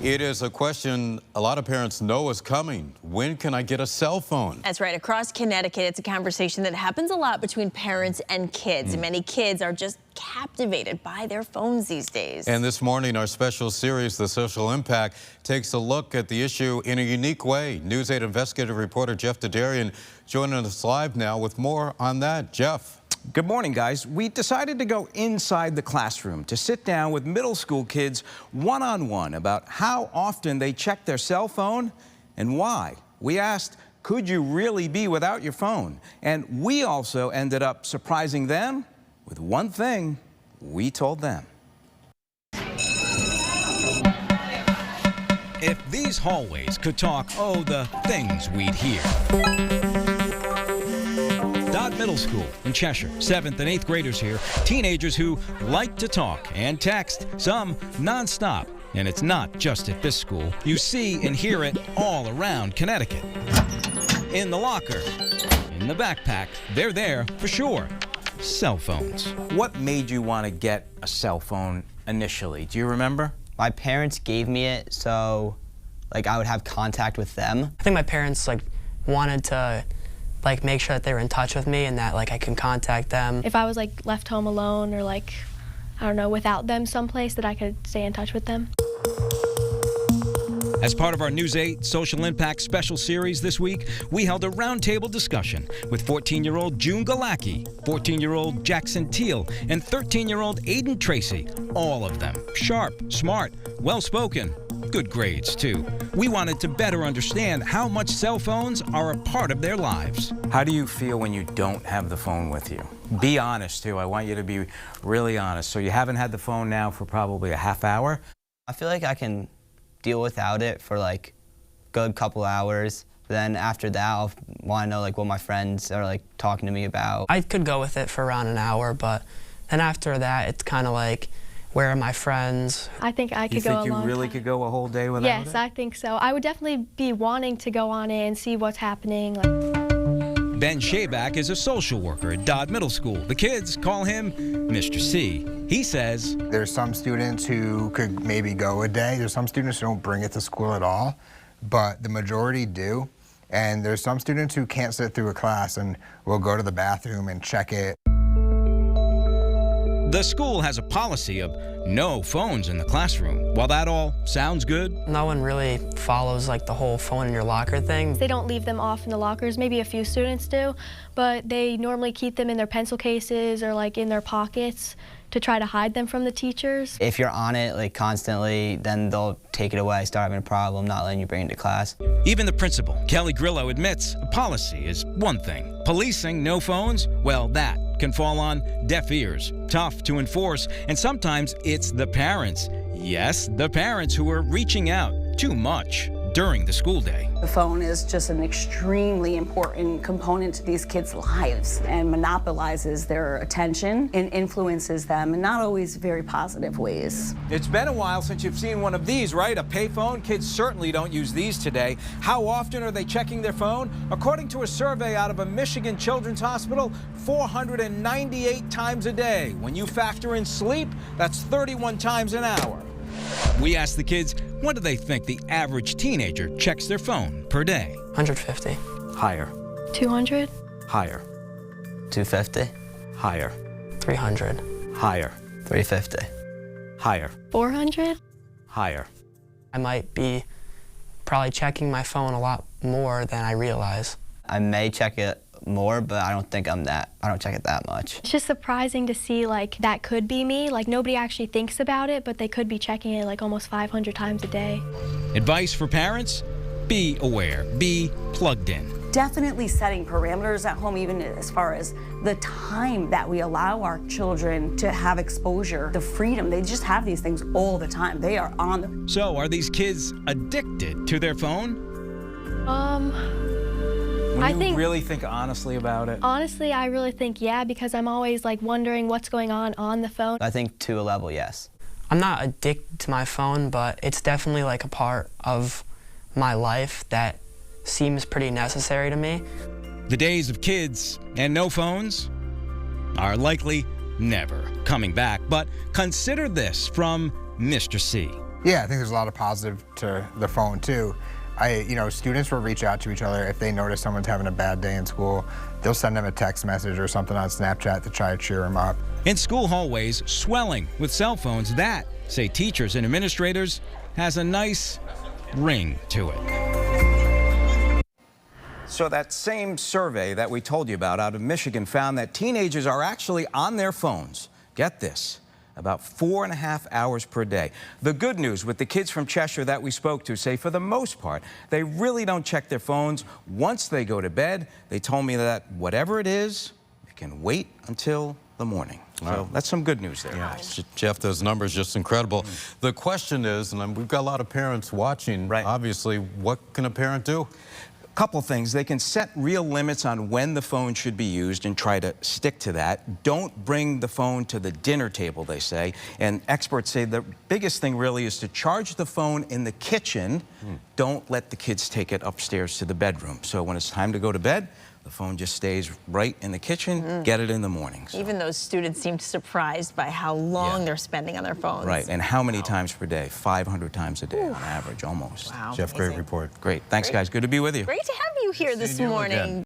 It is a question a lot of parents know is coming. When can I get a cell phone? That's right. Across Connecticut, it's a conversation that happens a lot between parents and kids. Many kids are just captivated by their phones these days. And this morning, our special series, The Social Impact, takes a look at the issue in a unique way. News 8 investigative reporter Jeff Derderian joining us live now with more on that. Jeff. Good morning, guys. We decided to go inside the classroom to sit down with middle school kids one-on-one about how often they check their cell phone and why. We asked, could you really be without your phone? And we also ended up surprising them with one thing we told them. If these hallways could talk, oh, the things we'd hear. Middle School in Cheshire. 7th and 8th graders here, teenagers who like to talk and text, some nonstop. And it's not just at this school. You see and hear it all around Connecticut. In the locker, in the backpack, they're there for sure. Cell phones. What made you want to get a cell phone initially? Do you remember? My parents gave me it so I would have contact with them. I think my parents wanted to make sure that they were in touch with me and that I can contact them. If I was left home alone or I don't know, without them someplace, that I could stay in touch with them. As part of our News 8 Social Impact special series this week, we held a roundtable discussion with 14-year-old June Galacki, 14-year-old Jackson Teal, and 13-year-old Aiden Tracy. All of them sharp, smart, well-spoken, good grades too. We wanted to better understand how much cell phones are a part of their lives. How do you feel when you don't have the phone with you? Be honest too. I want you to be really honest. So you haven't had the phone now for probably a half hour? I feel like I can deal without it for a good couple hours. But then after that, I'll want to know what my friends are talking to me about. I could go with it for around an hour, but then after that, it's kind of where are my friends? I think I could go a long time. You think you really could go a whole day without it? Yes, I think so. I would definitely be wanting to go on it and see what's happening. Ben Shaback is a social worker at Dodd Middle School. The kids call him Mr. C. He says, there's some students who could maybe go a day. There's some students who don't bring it to school at all, but the majority do. And there's some students who can't sit through a class and will go to the bathroom and check it. The school has a policy of no phones in the classroom. While that all sounds good, no one really follows the whole phone in your locker thing. They don't leave them off in the lockers. Maybe a few students do, but they normally keep them in their pencil cases or in their pockets to try to hide them from the teachers. If you're on it constantly, then they'll take it away, start having a problem, not letting you bring it to class. Even the principal, Kelly Grillo, admits a policy is one thing. Policing no phones, well, that can fall on deaf ears. Tough to enforce, and sometimes it's the parents. Yes, the parents who are reaching out too much during the school day. The phone is just an extremely important component to these kids' lives and monopolizes their attention and influences them in not always very positive ways. It's been a while since you've seen one of these, right? A payphone? Kids certainly don't use these today. How often are they checking their phone? According to a survey out of a Michigan Children's Hospital, 498 times a day. When you factor in sleep, that's 31 times an hour. We asked the kids, what do they think the average teenager checks their phone per day? 150. Higher. 200? Higher. 250. Higher. 300. Higher. 350. Higher. 400? Higher. I might be probably checking my phone a lot more than I realize. I may check it more, but I don't check it that much. It's just surprising to see that could be me. Nobody actually thinks about it, but they could be checking it almost 500 times a day. Advice for parents? Be aware, be plugged in. Definitely setting parameters at home, even as far as the time that we allow our children to have exposure, the freedom. They just have these things all the time. They are on them. So are these kids addicted to their phone? I really think honestly about it? Honestly, I really think yeah, because I'm always wondering what's going on the phone. I think to a level, yes. I'm not addicted to my phone, but it's definitely a part of my life that seems pretty necessary to me. The days of kids and no phones are likely never coming back. But consider this from Mr. C. Yeah, I think there's a lot of positive to the phone too. Students will reach out to each other if they notice someone's having a bad day in school. They'll send them a text message or something on Snapchat to try to cheer them up. In school hallways, swelling with cell phones, that, say teachers and administrators, has a nice ring to it. So that same survey that we told you about out of Michigan found that teenagers are actually on their phones. Get this, about 4.5 hours per day. The good news with the kids from Cheshire that we spoke to say for the most part, they really don't check their phones once they go to bed. They told me that whatever it is, it can wait until the morning. So that's some good news there. Yeah, Jeff, those numbers just incredible. The question is, and we've got a lot of parents watching, obviously, what can a parent do? Couple things. They can set real limits on when the phone should be used and try to stick to that. Don't bring the phone to the dinner table, they say. And experts say the biggest thing really is to charge the phone in the kitchen. Don't let the kids take it upstairs to the bedroom. So when it's time to go to bed, the phone just stays right in the kitchen. Get it in the morning. So. Even those students seemed surprised by how long they're spending on their phones. Right, and how many times per day? 500 times a day on average, almost. Wow. Jeff, great report. Great. Thanks, guys. Good to be with you. Great to have you here this morning.